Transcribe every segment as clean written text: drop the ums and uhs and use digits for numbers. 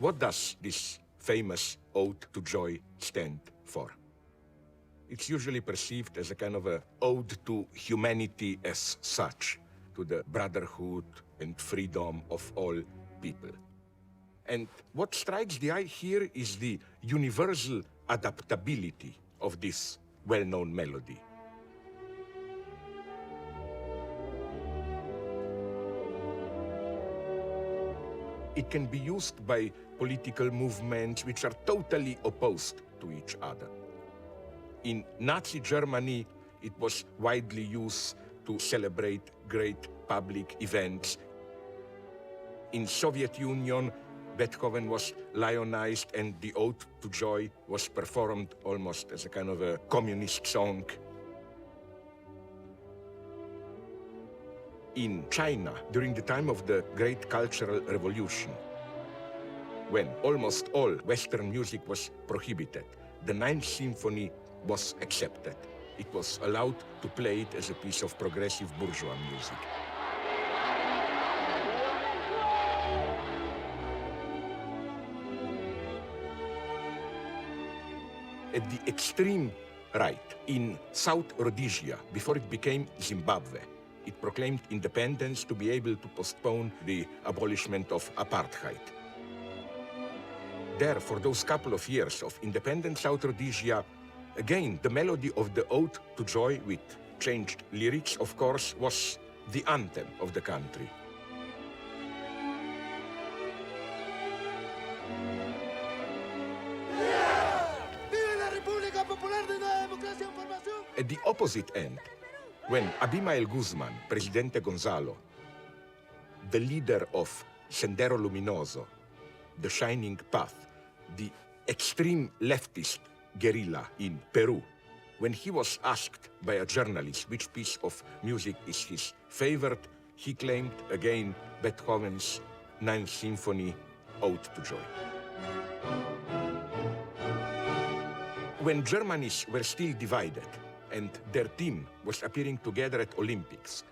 What does this famous Ode to Joy stand for? It's usually perceived as a kind of an ode to humanity as such, to the brotherhood and freedom of all people. And what strikes the eye here is the universal adaptability of this well-known melody. It can be used by political movements which are totally opposed to each other. In Nazi Germany, it was widely used to celebrate great public events. In Soviet Union, Beethoven was lionized and the Ode to Joy was performed almost as a kind of a communist song. In China, during the time of the Great Cultural Revolution, when almost all Western music was prohibited, the Ninth Symphony was accepted. It was allowed to play it as a piece of progressive bourgeois music. At the extreme right, in South Rhodesia, before it became Zimbabwe, it proclaimed independence to be able to postpone the abolishment of apartheid. There, for those couple of years of independent South Rhodesia, again, the melody of the Ode to Joy with changed lyrics, of course, was the anthem of the country. At the opposite end, when Abimael Guzman, Presidente Gonzalo, the leader of Sendero Luminoso, the Shining Path, the extreme leftist guerrilla in Peru, when he was asked by a journalist which piece of music is his favorite, he claimed again Beethoven's Ninth Symphony, Ode to Joy. When Germans were still divided and their team was appearing together at Olympics,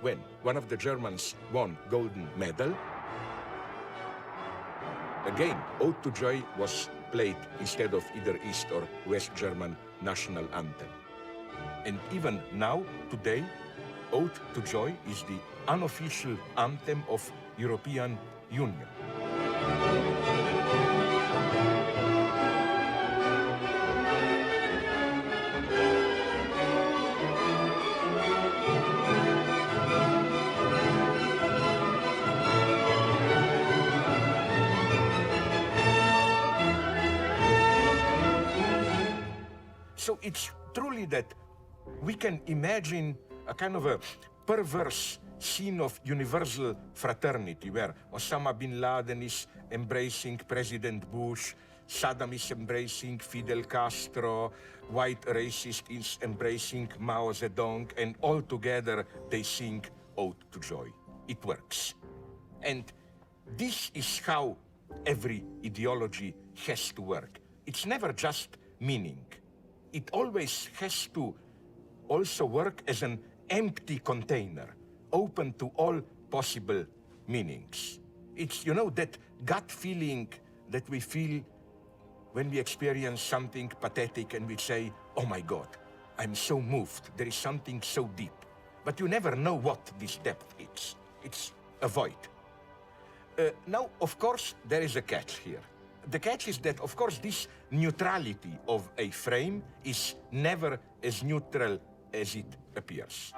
when one of the Germans won golden medal, again, Ode to Joy was played instead of either East or West German national anthem. And even now, today, Ode to Joy is the unofficial anthem of European Union. So it's truly that we can imagine a kind of a perverse scene of universal fraternity where Osama bin Laden is embracing President Bush, Saddam is embracing Fidel Castro, white racist is embracing Mao Zedong, and all together they sing Ode to Joy. It works. And this is how every ideology has to work. It's never just meaning. It always has to also work as an empty container, open to all possible meanings. It's, you know, that gut feeling that we feel when we experience something pathetic and we say, oh my God, I'm so moved, there is something so deep. But you never know what this depth is. It's a void. Now, of course, there is a catch here. The catch is that, of course, this neutrality of a frame is never as neutral as it appears.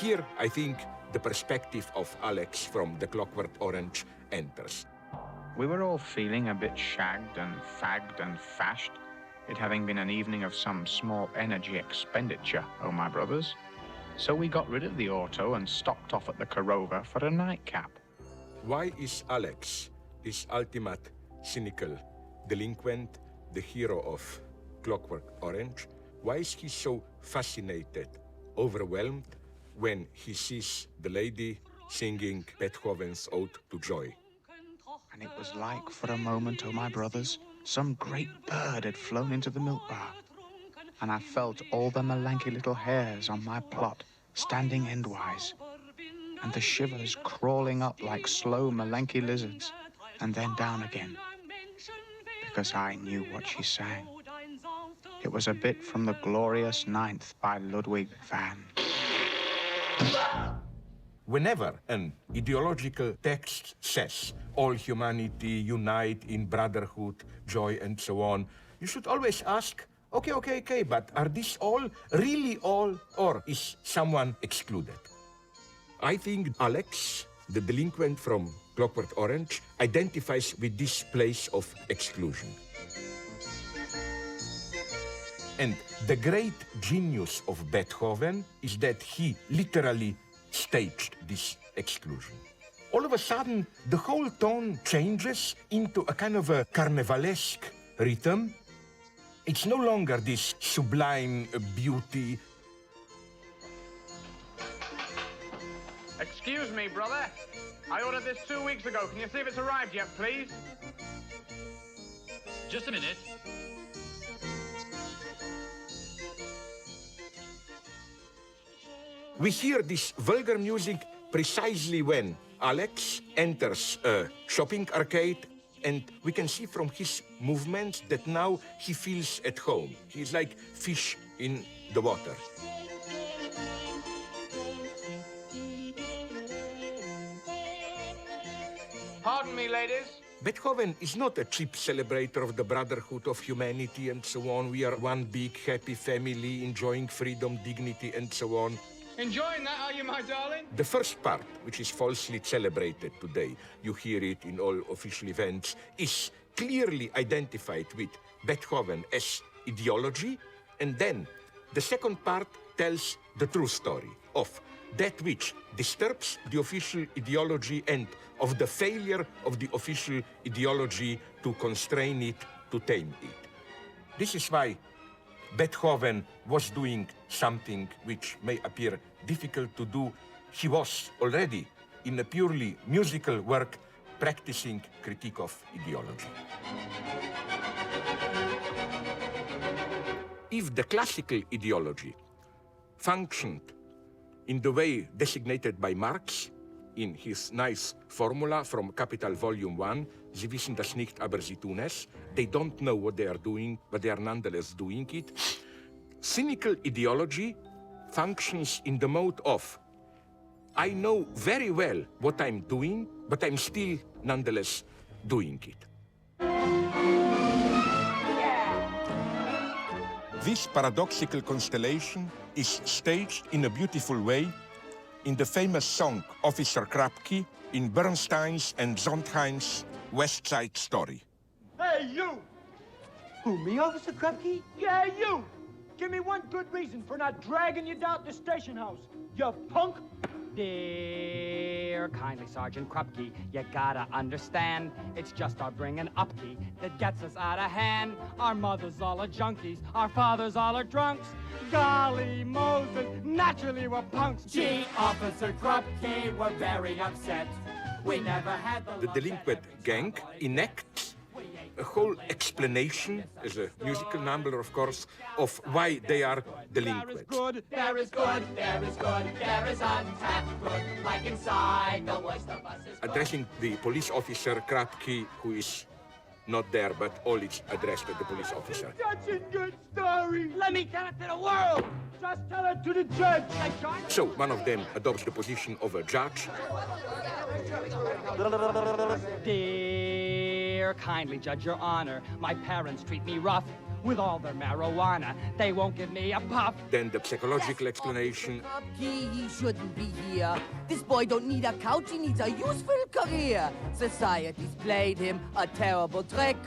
Here, I think, the perspective of Alex from The Clockwork Orange enters. We were all feeling a bit shagged and fagged and fashed, it having been an evening of some small energy expenditure, oh my brothers. So we got rid of the auto and stopped off at the Korova for a nightcap. Why is Alex, this ultimate cynical delinquent, the hero of Clockwork Orange, why is he so fascinated, overwhelmed, when he sees the lady singing Beethoven's Ode to Joy? And it was like, for a moment, oh my brothers, some great bird had flown into the milk bar. And I felt all the melanky little hairs on my plot standing endwise. and the shivers crawling up like slow Malenki lizards, and then down again, because I knew what she sang. It was a bit from the Glorious Ninth by Ludwig van. Whenever an ideological text says all humanity unite in brotherhood, joy, and so on, you should always ask, okay, but are these all really all, or is someone excluded? I think Alex, the delinquent from Clockwork Orange, identifies with this place of exclusion. And the great genius of Beethoven is that he literally staged this exclusion. All of a sudden, the whole tone changes into a kind of a carnivalesque rhythm. It's no longer this sublime beauty. Excuse me, brother. I ordered this 2 weeks ago. Can you see if it's arrived yet, please? Just a minute. We hear this vulgar music precisely when Alex enters a shopping arcade, and we can see from his movements that now he feels at home. He's like fish in the water. Pardon me, ladies. Beethoven is not a cheap celebrator of the brotherhood of humanity and so on. We are one big happy family enjoying freedom, dignity and so on. Enjoying that, are you, my darling? The first part, which is falsely celebrated today, you hear it in all official events, is clearly identified with Beethoven as ideology, and then the second part tells the true story of that which disturbs the official ideology and of the failure of the official ideology to constrain it, to tame it. This is why Beethoven was doing something which may appear difficult to do. He was already, in a purely musical work, practicing critique of ideology. If the classical ideology functioned in the way designated by Marx in his nice formula from Capital Volume 1, Sie wissen das nicht, aber sie tun es. They don't know what they are doing, but they are nonetheless doing it. Cynical ideology functions in the mode of, I know very well what I'm doing, but I'm still nonetheless doing it. This paradoxical constellation is staged in a beautiful way in the famous song Officer Krapke in Bernstein's and Sondheim's West Side Story. Hey, you! Who, me, Officer Krupke? Yeah, you! Give me one good reason for not dragging you down to the station house, you punk! Dear kindly Sergeant Krupke, you gotta understand, it's just our bringing up key that gets us out of hand. Our mothers all are junkies, our fathers all are drunks. Golly Moses, naturally we're punks. Gee, Officer Krupke, we're very upset. We never had The delinquent gang enacts a whole explanation, as a musical number, of course, of why they are delinquent. There is good, there is good, there is untapped good, like inside the worst of us is good. Addressing the police officer Krapke, who is not there, but all is addressed at the police officer. Such a good story! Let me tell it to the world! Just tell it to the judge! So one of them adopts the position of a judge. Dear kindly Judge, Your Honor, my parents treat me rough with all their marijuana. They won't give me a puff. Then the psychological explanation. He shouldn't be here. This boy don't need a couch, he needs a useful career. Society's played him a terrible trick.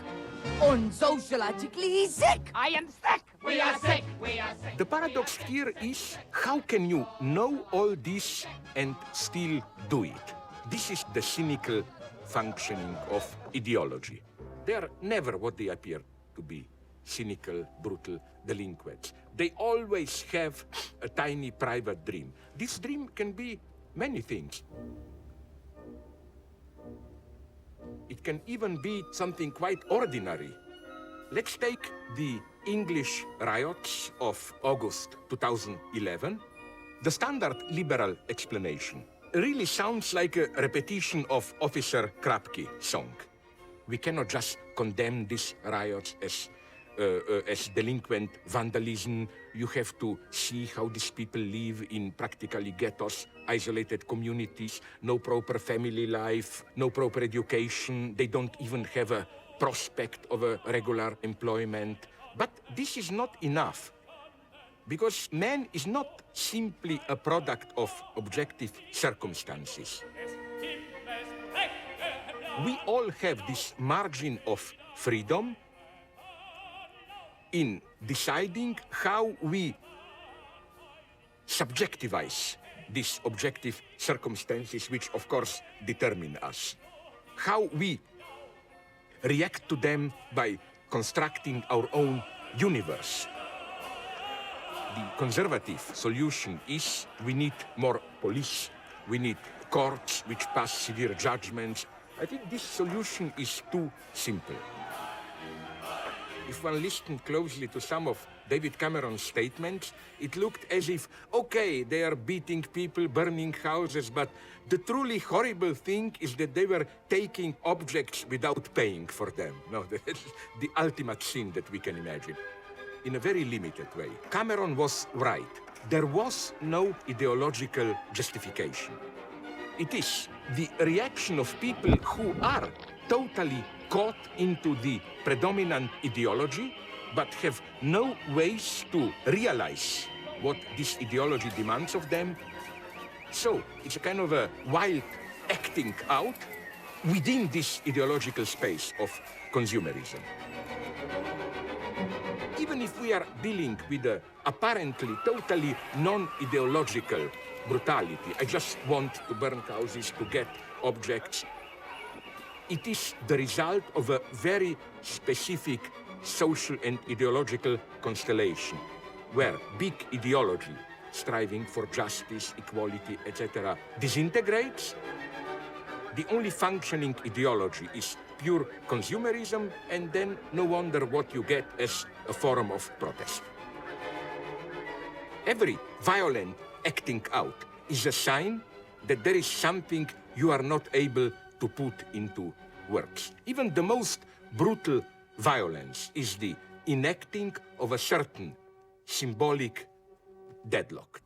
And sociologically, he's sick. I am sick! We are sick, we are sick. The paradox here is, how can you know all this and still do it? This is the cynical functioning of ideology. They are never what they appear to be. Cynical, brutal delinquents. They always have a tiny private dream. This dream can be many things. It can even be something quite ordinary. Let's take the English riots of August 2011. The standard liberal explanation. really sounds like a repetition of Officer Krapke song. We cannot just condemn these riots as delinquent vandalism. You have to see how these people live in practically ghettos, isolated communities, no proper family life, no proper education. They don't even have a prospect of a regular employment. But this is not enough, because man is not simply a product of objective circumstances. We all have this margin of freedom in deciding how we subjectivize these objective circumstances, which of course determine us. How we react to them by constructing our own universe. The conservative solution is we need more police, we need courts which pass severe judgments. I think this solution is too simple. If one listened closely to some of David Cameron's statements, it looked as if, okay, they are beating people, burning houses, but the truly horrible thing is that they were taking objects without paying for them. No, that's the ultimate sin that we can imagine. In a very limited way. Cameron was right. There was no ideological justification. It is the reaction of people who are totally caught into the predominant ideology, but have no ways to realize what this ideology demands of them. So it's a kind of a wild acting out within this ideological space of consumerism. Even if we are dealing with a apparently totally non-ideological brutality, I just want to burn houses to get objects, it is the result of a very specific social and ideological constellation, where big ideology, striving for justice, equality, etc., disintegrates. The only functioning ideology is pure consumerism, and then no wonder what you get as a form of protest. Every violent acting out is a sign that there is something you are not able to put into words. Even the most brutal violence is the enacting of a certain symbolic deadlock.